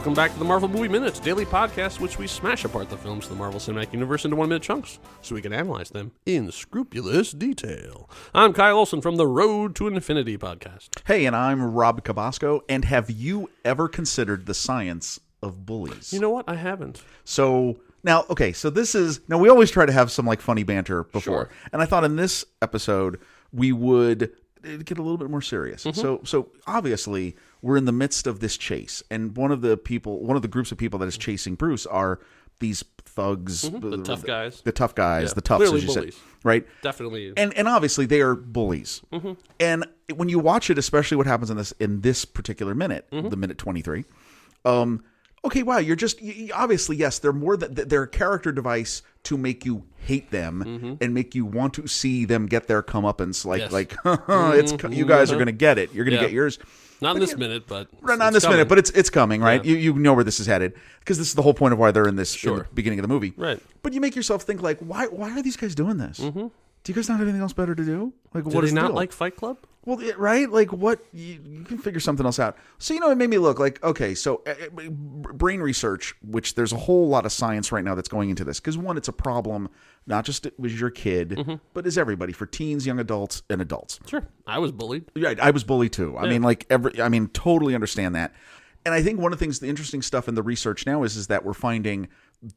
Welcome back to the Marvel Movie Minutes, daily podcast which we smash apart the films of the Marvel Cinematic Universe into 1-minute chunks so we can analyze them in scrupulous detail. I'm Kyle Olson from the Road to Infinity podcast. Hey, and I'm Rob Cabasco, and have you ever considered the science of bullies? You know what? I haven't. So now, we always try to have some like funny banter before, Sure. and I thought in this episode we would get a little bit more serious. So obviously we're in the midst of this chase, and one of the groups of people that is chasing Bruce are these thugs, The tough guys. the toughs, Clearly as you bullies. said, right? Definitely. And obviously they are bullies. And when you watch it, especially what happens in this particular minute, the minute 23, okay, wow, obviously, yes, they're a character device to make you hate them and make you want to see them get their comeuppance. You guys are going to get it. You're going to get yours. Not in this minute, but not in this minute, but it's coming, right? Yeah. You know where this is headed, because this is the whole point of why they're in this in the beginning of the movie, right? But you make yourself think like, why are these guys doing this? Do you guys not have anything else better to do? Like, what is not like Fight Club? Well, right? Like, what? You can figure something else out. So, it made me look like, okay, so brain research, which there's a whole lot of science right now that's going into this. Because, one, it's a problem, not just with your kid, but as everybody, for teens, young adults, and adults. Sure. I was bullied. Yeah, I was bullied too. I mean, totally understand that. And I think one of the things, the interesting stuff in the research now is that we're finding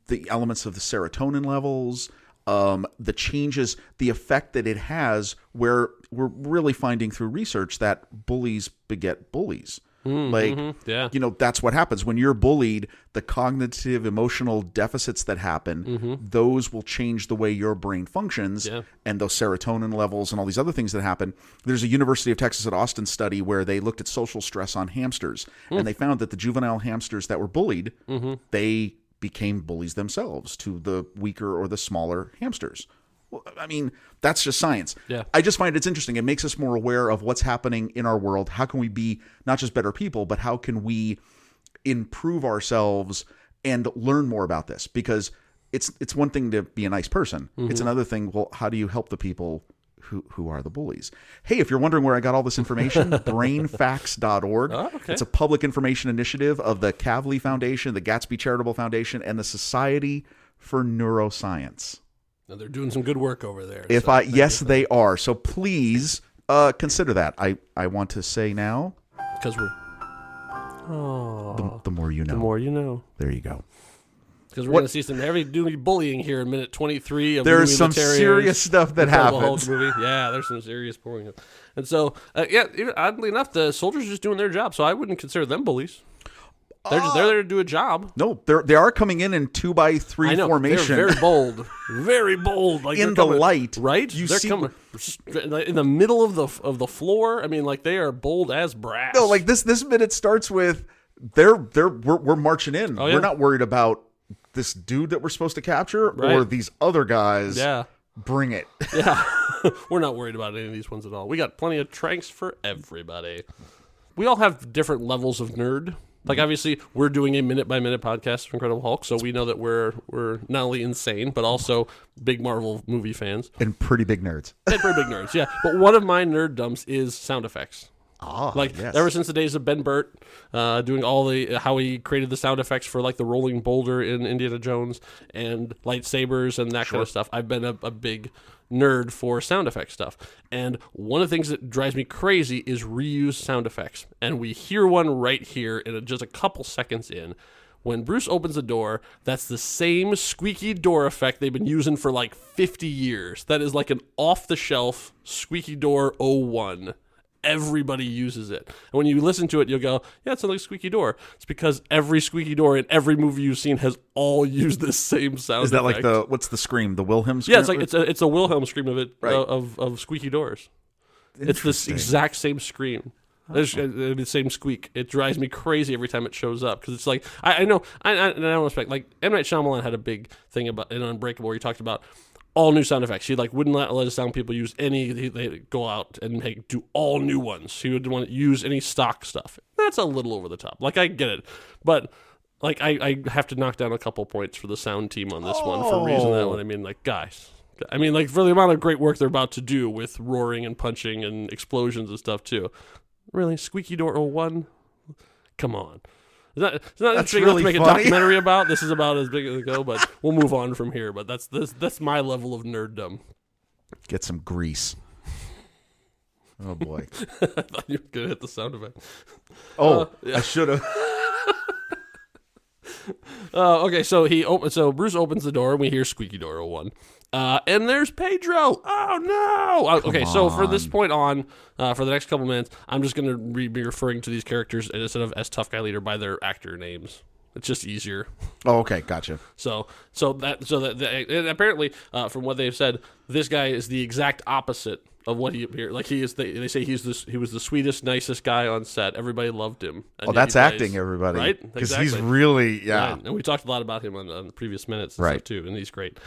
the elements of the serotonin levels, the changes, the effect that it has, where we're really finding through research that bullies beget bullies. That's what happens when you're bullied. The cognitive, emotional deficits that happen, those will change the way your brain functions, and those serotonin levels and all these other things that happen. There's a University of Texas at Austin study where they looked at social stress on hamsters, and they found that the juvenile hamsters that were bullied, they became bullies themselves to the weaker or the smaller hamsters. Well, I mean, that's just science. Yeah. I just find it's interesting. It makes us more aware of what's happening in our world. How can we be not just better people, but how can we improve ourselves and learn more about this? Because it's one thing to be a nice person. It's another thing, well, how do you help the people who are the bullies? Hey, if you're wondering where I got all this information, brainfacts.org. Oh, okay. It's a public information initiative of the Kavli Foundation, the Gatsby Charitable Foundation, and the Society for Neuroscience. Now, they're doing some good work over there. Yes, they are. So please consider that. I want to say now, because we're the more you know. The more you know. There you go. Because we're going to see some heavy duty bullying here in minute 23 of There's some serious stuff that happens. Movie. Yeah, there's some serious bullying. And so, oddly enough, the soldiers are just doing their job, so I wouldn't consider them bullies. They're there to do a job. No, they are coming in 2x3 formation. They're very bold. Very bold. Like in the light. Right? They're coming in the middle of the floor. I mean, like, they are bold as brass. No, like this minute starts with, we're marching in. Oh, yeah. We're not worried about this dude that we're supposed to capture or these other guys. Yeah. Bring it. Yeah. We're not worried about any of these ones at all. We got plenty of tranks for everybody. We all have different levels of nerd. Like, obviously, we're doing a minute-by-minute podcast for Incredible Hulk, so we know that we're not only insane, but also big Marvel movie fans. And pretty big nerds. And pretty big nerds, yeah. But one of my nerd dumps is sound effects. Yes. Ever since the days of Ben Burt doing all how he created the sound effects for like the rolling boulder in Indiana Jones and lightsabers and that kind of stuff, I've been a big nerd for sound effects stuff. And one of the things that drives me crazy is reused sound effects. And we hear one right here in just a couple seconds in. When Bruce opens the door, that's the same squeaky door effect they've been using for like 50 years. That is like an off-the-shelf squeaky door 01. Everybody uses it. And when you listen to it, you'll go, yeah, it sounds like a squeaky door. It's because every squeaky door in every movie you've seen has all used this same sound Is that effect. like what's the scream? The Wilhelm scream? Yeah, it's a Wilhelm scream of it, of squeaky doors. It's this exact same scream. It's the same squeak. It drives me crazy every time it shows up because it's like, I know, and I don't expect, like, M. Night Shyamalan had a big thing about in Unbreakable where he talked about all new sound effects. He wouldn't let his sound people use any. They'd go out and do all new ones. He would want to use any stock stuff. That's a little over the top. Like, I get it, but like I have to knock down a couple points for the sound team on this one for a reason. That one. I mean, like, guys. I mean, like, for the amount of great work they're about to do with roaring and punching and explosions and stuff too. Really, squeaky door 01? Come on. It's not interesting enough to make a documentary about. This is about as big as it go, but we'll move on from here. But that's my level of nerddom. Get some grease. Oh boy! I thought you were gonna hit the sound effect. Oh, yeah. I should have. Okay, so Bruce opens the door and we hear Squeaky Door 01. And there's Pedro. Oh no! Okay, so for this point on, for the next couple minutes, I'm just gonna be referring to these characters instead of as Tough Guy Leader by their actor names. It's just easier. Oh, okay, gotcha. So that and apparently, from what they've said, this guy is the exact opposite of what he appeared like. He is. They say he was the sweetest, nicest guy on set. Everybody loved him. Oh, that's acting, everybody, right? Because he's really Right. And we talked a lot about him on the previous minutes, and right? Stuff too, and he's great.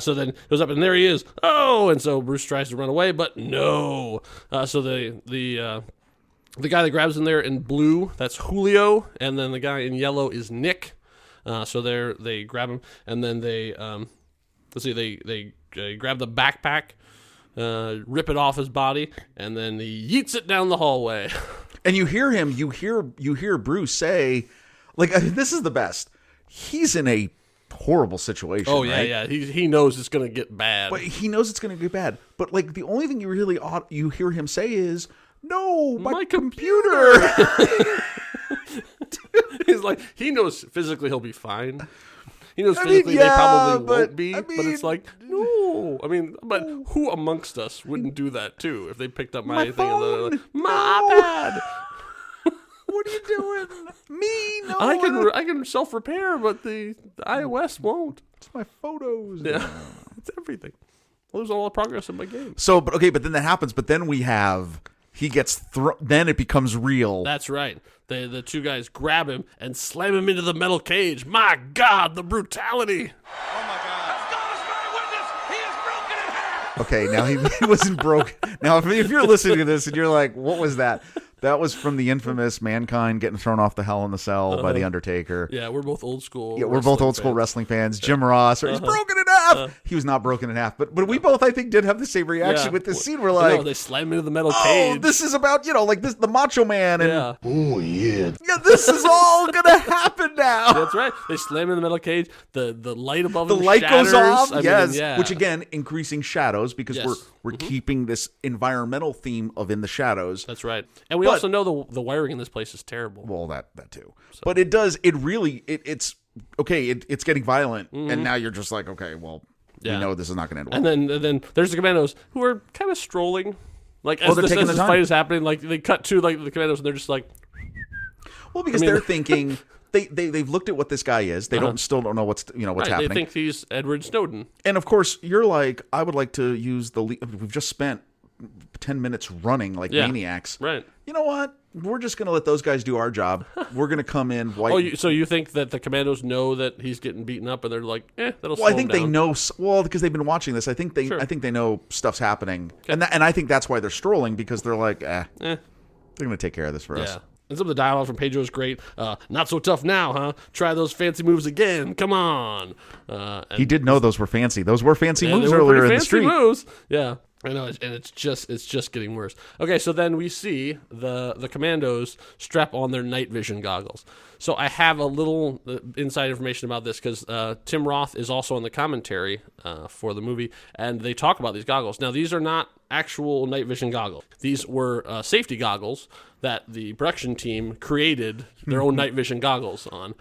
So then goes up and there he is. Oh, and so Bruce tries to run away, but no. So the guy that grabs him there in blue, that's Julio, and then the guy in yellow is Nick. So they grab him, and then they grab the backpack, rip it off his body, and then he yeets it down the hallway. And you hear Bruce say, like, this is the best. He's in a horrible situation. Oh yeah, right? yeah. He knows it's gonna get bad. But he knows it's gonna get bad. But like the only thing you hear him say is, "No, my computer." He's like, he knows physically he'll be fine. He knows physically they probably won't be, but it's like, no. I mean, but who amongst us wouldn't do that too if they picked up my thing and they're like, my iPad. What are you doing? Me? No. I can self repair, but the iOS won't. It's my photos. Yeah, it's everything. I lose all the progress in my game. So, but then that happens. But then he gets thrown. Then it becomes real. That's right. The two guys grab him and slam him into the metal cage. My God, the brutality! Oh my God! As God is my witness, he is broken in half. Okay, now he wasn't broken. Now, if you're listening to this and you're like, "What was that?" That was from the infamous Mankind getting thrown off the Hell in the Cell by the Undertaker. Yeah, we're both old school. Yeah, we're both old school wrestling fans. Jim Ross, he's broken in half. He was not broken in half, but we both, I think, did have the same reaction with this scene. We're like, they slam him into the metal cage. This is about like this, the Macho Man, and Oh yeah. Yeah, this is all gonna happen now. That's right. They slam him in the metal cage. The light above him light shatters. goes off. I mean, which again increasing shadows because we're keeping this environmental theme of in the shadows. That's right. And we also know the wiring in this place is terrible. Well, that too. So. But it does. It really. It's okay. It's getting violent, and now you're just like, okay, well, we know this is not going to end well. And then there's the Commandos who are kind of strolling, like as this fight is happening. Like they cut to like the Commandos, and they're just like, well, because they're thinking. They've looked at what this guy is. They still don't know what's happening. They think he's Edward Snowden. And of course, you're like, I would like to use we've just spent 10 minutes running like maniacs. Right. You know what? We're just going to let those guys do our job. We're going to come in white. So you think that the Commandos know that he's getting beaten up, and they're like, that'll slow Well, I think him down. they know. Well, because they've been watching this. I think they know stuff's happening, and I think that's why they're strolling because they're like, they're going to take care of this for us. And some of the dialogue from Pedro is great. Not so tough now, huh? Try those fancy moves again. Come on. He did know those were fancy. Those were fancy moves earlier in the street. Moves. Yeah. I know, and it's just getting worse. Okay, so then we see the Commandos strap on their night vision goggles. So I have a little inside information about this because Tim Roth is also on the commentary for the movie, and they talk about these goggles. Now, these are not actual night vision goggles. These were safety goggles that the production team created their own night vision goggles on.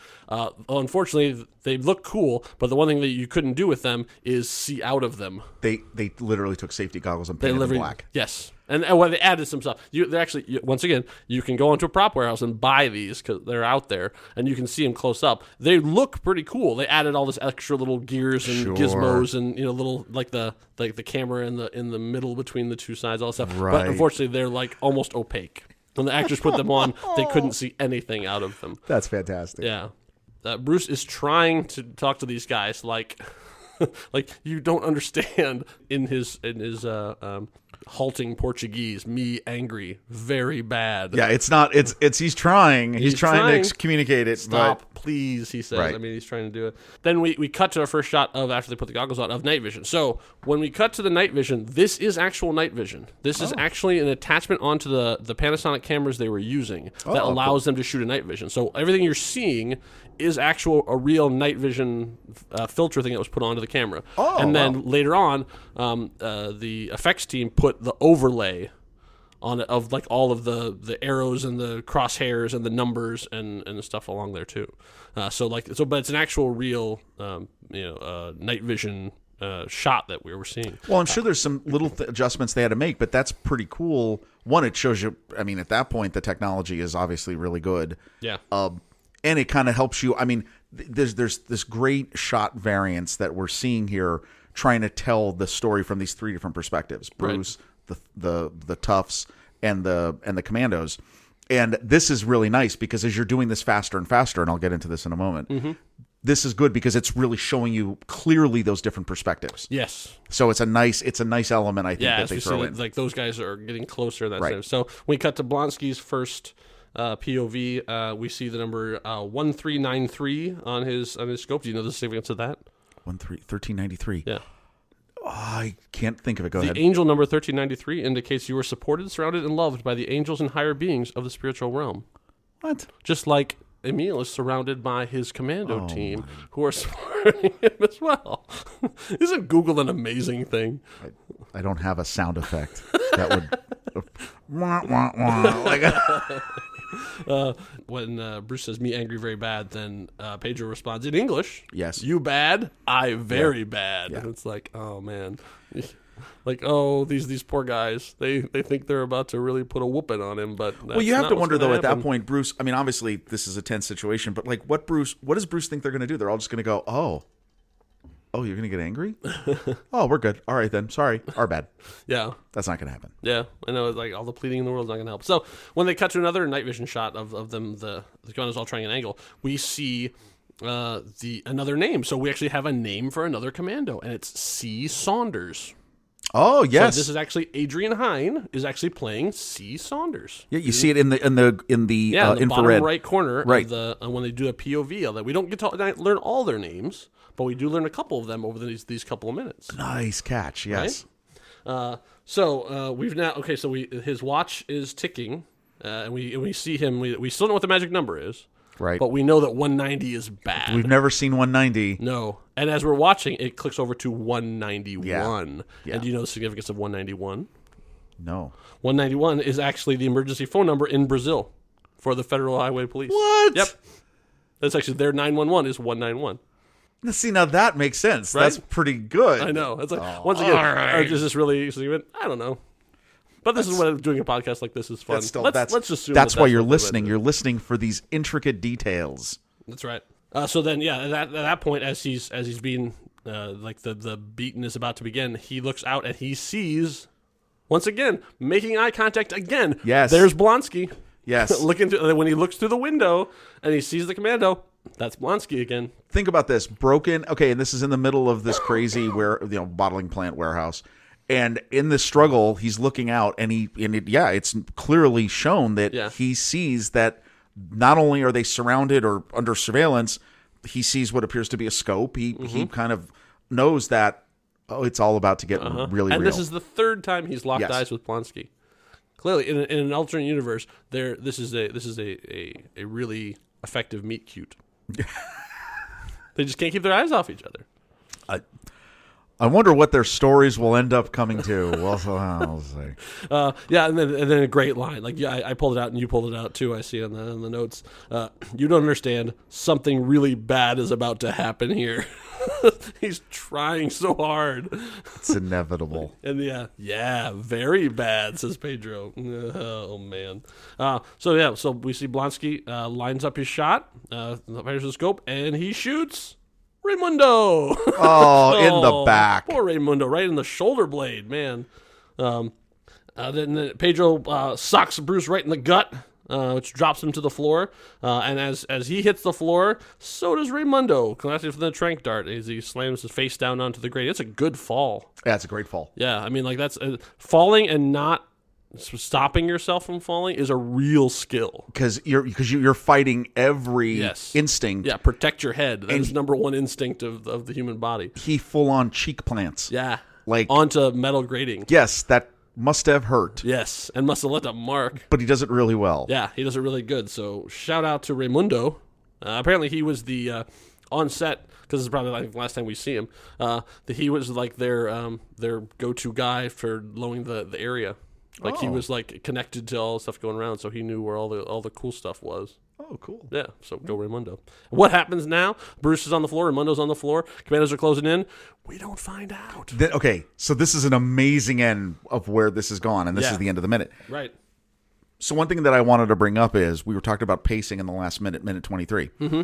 Unfortunately, they look cool, but the one thing that you couldn't do with them is see out of them. They literally took safety goggles and painted them black. Yes. And well, they added some stuff. They're actually, once again, you can go into a prop warehouse and buy these because they're out there, and you can see them close up. They look pretty cool. They added all this extra little gears and gizmos, and little like the camera in the middle between the two sides, all that stuff. Right. But unfortunately, they're like almost opaque. When the actors put them on, they couldn't see anything out of them. That's fantastic. Yeah, Bruce is trying to talk to these guys like you don't understand in his halting Portuguese, me angry, very bad. Yeah, it's not. It's he's trying. He's trying to communicate it. Stop, please, he says. Right. I mean, he's trying to do it. Then we cut to our first shot of, after they put the goggles on, of night vision. So when we cut to the night vision, this is actual night vision. This is actually an attachment onto the Panasonic cameras they were using that allows them to shoot a night vision. So everything you're seeing is a real night vision filter thing that was put onto the camera. And then later on, the effects team put the overlay on it of like all of the arrows and the crosshairs and the numbers and the stuff along there too. But it's an actual real night vision shot that we were seeing. Well, I'm sure there's some little adjustments they had to make, but that's pretty cool. One, it shows you. I mean, at that point, the technology is obviously really good. Yeah. And it kind of helps you. I mean, there's this great shot variance that we're seeing here, trying to tell the story from these three different perspectives: Bruce, the toughs, and the commandos. And this is really nice because as you're doing this faster and faster, and I'll get into this in a moment. This is good because it's really showing you clearly those different perspectives. Yes. So it's a nice element, I think, that they throw in. Like those guys are getting closer. That Right. So when we cut to Blonsky's first POV, we see the number 1393 on his scope. Do you know the significance of that? 1393. Yeah. Oh, I can't think of it. Go ahead. The angel number 1393 indicates you are supported, surrounded, and loved by the angels and higher beings of the spiritual realm. What? Just like Emil is surrounded by his commando team, who are supporting him as well. Isn't Google an amazing thing? I don't have a sound effect that would. Wah, wah, wah. Like, When Bruce says, me angry very bad, then Pedro responds in English. Yes. You bad, I very bad. Yeah. And it's like, oh, man. Like, oh, these poor guys. They think they're about to really put a whooping on him, but that's well, you have not to what's wonder, gonna though, at happen. that point, Bruce, I mean, obviously, this is a tense situation, but like, what does Bruce think they're going to do? They're all just going to go, oh, you're going to get angry? Oh, we're good. All right, then. Sorry. Our bad. Yeah. That's not going to happen. Yeah, I know. Like all the pleading in the world is not going to help. So when they cut to another night vision shot of them, the commandos all trying an angle, we see another name. So we actually have a name for another commando, and it's C. Saunders. Oh, yes. So this is actually Adrian Hine is actually playing C. Saunders. Yeah, you see it in the infrared bottom right corner. Right. Of when they do a POV of that. We don't get to learn all their names, but we do learn a couple of them over these couple of minutes. Nice catch. Yes. Right? So we've now So his watch is ticking, and we see him. We still don't know what the magic number is, Right. but we know that 190 is bad. We've never seen 190. No, and as we're watching, it clicks over to 191. Yeah. And do you know the significance of 191? No. 191 is actually the emergency phone number in Brazil for the Federal Highway Police. What? Yep. That's actually their 911 is 191. See, now that makes sense. Right? That's pretty good. I know. It's like once again, is this really significant? I don't know. But this is what doing a podcast like this is fun. Let's just assume that's why you're what listening. You're listening for these intricate details. That's right. So then, at that point, as he's being like the beating is about to begin, he looks out and he sees once again making eye contact again. Yes. There's Blonsky. Yes. When he looks through the window and he sees the commando, that's Blonsky again. Think about this. Broken. Okay, and this is in the middle of this crazy bottling plant warehouse. And in this struggle, he's looking out, and it's clearly shown that he sees that not only are they surrounded or under surveillance, he sees what appears to be a scope. He kind of knows that it's all about to get really real. And this is the third time he's locked eyes with Blonsky. Clearly, in an alternate universe, this is a really effective meet cute. They just can't keep their eyes off each other. I wonder what their stories will end up coming to. We'll see. And then a great line. Like, I pulled it out and you pulled it out too. I see on the notes. You don't understand. Something really bad is about to happen here. He's trying so hard. It's inevitable. And very bad, says Pedro. Oh man. So we see Blonsky lines up his shot, fires the scope, and he shoots Raimundo. In the back. Poor Raimundo, right in the shoulder blade, man. Then Pedro socks Bruce right in the gut. which drops him to the floor. And as he hits the floor, so does Raimundo, collapsing from the trank dart as he slams his face down onto the grate. It's a good fall. Yeah, it's a great fall. Yeah, I mean, like that's falling and not stopping yourself from falling is a real skill. Because you're fighting every instinct. Yeah, protect your head. That is number one instinct of the human body. He full on cheek plants. Yeah, like onto metal grating. Yes, that must have hurt. Yes, and must have left a mark. But he does it really well. Yeah, he does it really good. So shout out to Raimundo. Apparently he was the on set, because this is probably like the last time we see him. That he was like their go-to guy for blowing the area. Like he was like connected to all the stuff going around, so he knew where all the cool stuff was. Oh, cool. Yeah, so go Raimundo. What happens now? Bruce is on the floor, Raimundo's on the floor, commandos are closing in. We don't find out. Okay, so this is an amazing end of where this has gone, and this is the end of the minute. Right. So one thing that I wanted to bring up is we were talking about pacing in the last minute 23. Mm-hmm.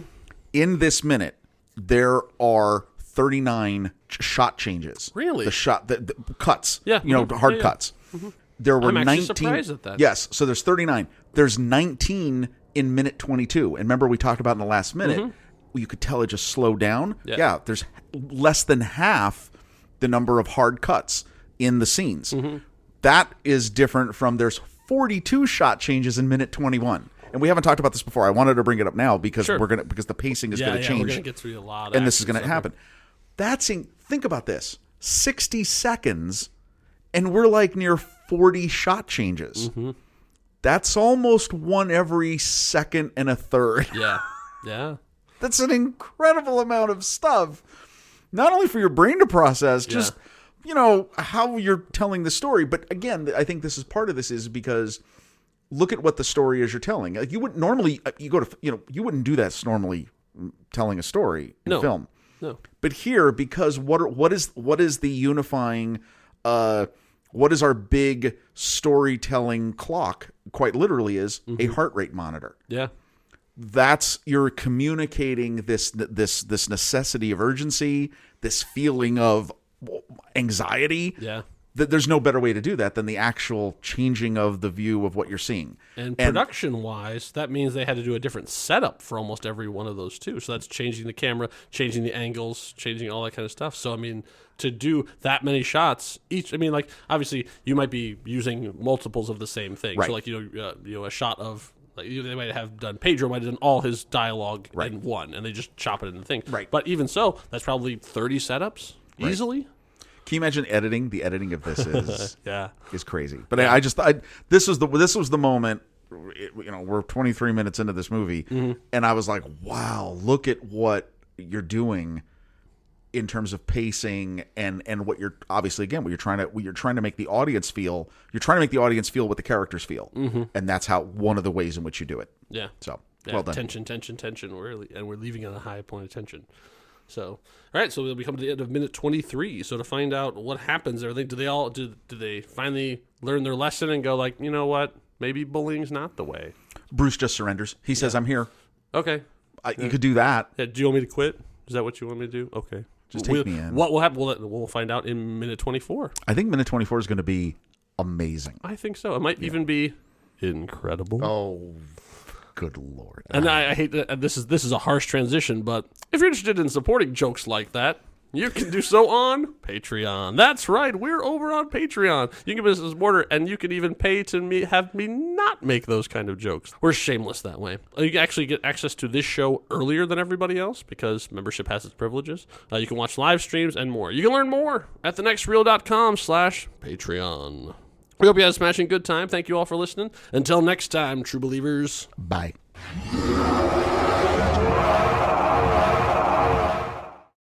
In this minute, there are 39 shot changes. Really? The cuts. Yeah. Hard cuts. Mm-hmm. There were I'm actually 19. Surprised at that. Yes, so there's 39. There's 19 in minute 22. And remember we talked about in the last minute, you could tell it just slowed down. Yeah, there's less than half the number of hard cuts in the scenes. Mm-hmm. That is different from there's 42 shot changes in minute 21. And we haven't talked about this before. I wanted to bring it up now because because the pacing is going to change. We're going to get through a lot of and this is going to happen. Think about this. 60 seconds and we're like near 40 shot changes. Mm-hmm. That's almost one every second and a third. Yeah. That's an incredible amount of stuff. Not only for your brain to process, just, how you're telling the story. But again, I think this is part of this is because look at what the story is you're telling. Like you wouldn't normally, you wouldn't do that normally telling a story in film. No. But here, because what is the unifying, what is our big storytelling clock? Quite literally, is a heart rate monitor. Yeah, you're communicating this necessity of urgency, this feeling of anxiety. Yeah, there's no better way to do that than the actual changing of the view of what you're seeing. And production-wise, that means they had to do a different setup for almost every one of those too. So that's changing the camera, changing the angles, changing all that kind of stuff. So I mean, to do that many shots each, I mean, like obviously you might be using multiples of the same thing. Right. So like a shot of. Like they might have done Pedro might have done all his dialogue in one, and they just chop it into the thing. Right. But even so, that's probably 30 setups easily. Can you imagine editing? The editing of this is is crazy. But I just thought this was the moment. We're 23 minutes into this movie, and I was like, wow, look at what you're doing in terms of pacing and what you're obviously again what you're trying to make the audience feel. You're trying to make the audience feel what the characters feel, and that's how one of the ways in which you do it. Yeah. So well done. Tension. We're leaving at a high point of tension. So, all right, so we'll come to the end of minute 23. So to find out what happens, do they finally learn their lesson and go like, you know what, maybe bullying's not the way? Bruce just surrenders. He says, "I'm here." Okay, you could do that. Yeah, do you want me to quit? Is that what you want me to do? Okay, just take me in. What will happen? We'll find out in minute 24. I think minute 24 is going to be amazing. I think so. It might even be incredible. Oh. Good Lord. And I hate that this is a harsh transition, but if you're interested in supporting jokes like that, you can do so on Patreon. That's right, we're over on Patreon. You can give us a supporter, and you can even pay to have me not make those kind of jokes. We're shameless that way. You can actually get access to this show earlier than everybody else because membership has its privileges. You can watch live streams and more. You can learn more at thenextreel.com/Patreon. We hope you had a smashing good time. Thank you all for listening. Until next time, true believers. Bye.